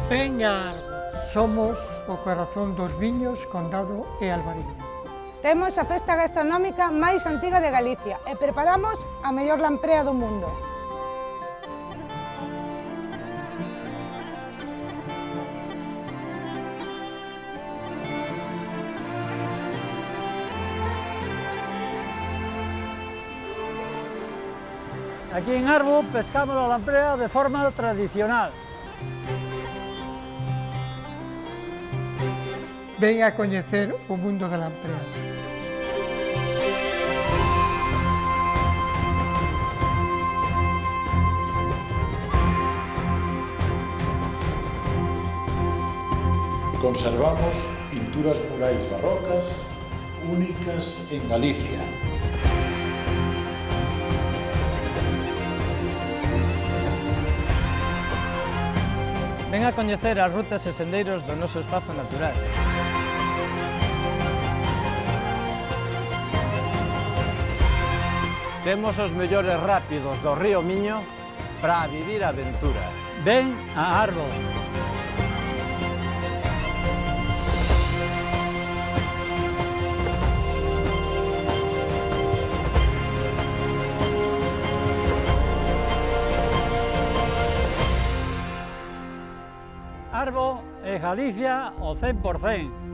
Ven a Arbo. Somos o corazón dos viños, Condado e Albariño. Temos a festa gastronómica máis antiga de Galicia e preparamos a mellor lamprea do mundo. Aquí en Arbo pescamos a lamprea de forma tradicional. Ven a coñecer o mundo da lamprea. Conservamos pinturas murais barrocas únicas en Galicia. Ven a coñecer as rutas e sendeiros do noso espazo natural. Temos os mellores rápidos do río Miño para vivir a aventura. Ven a Arbo. Arbo é Galicia ao 100%.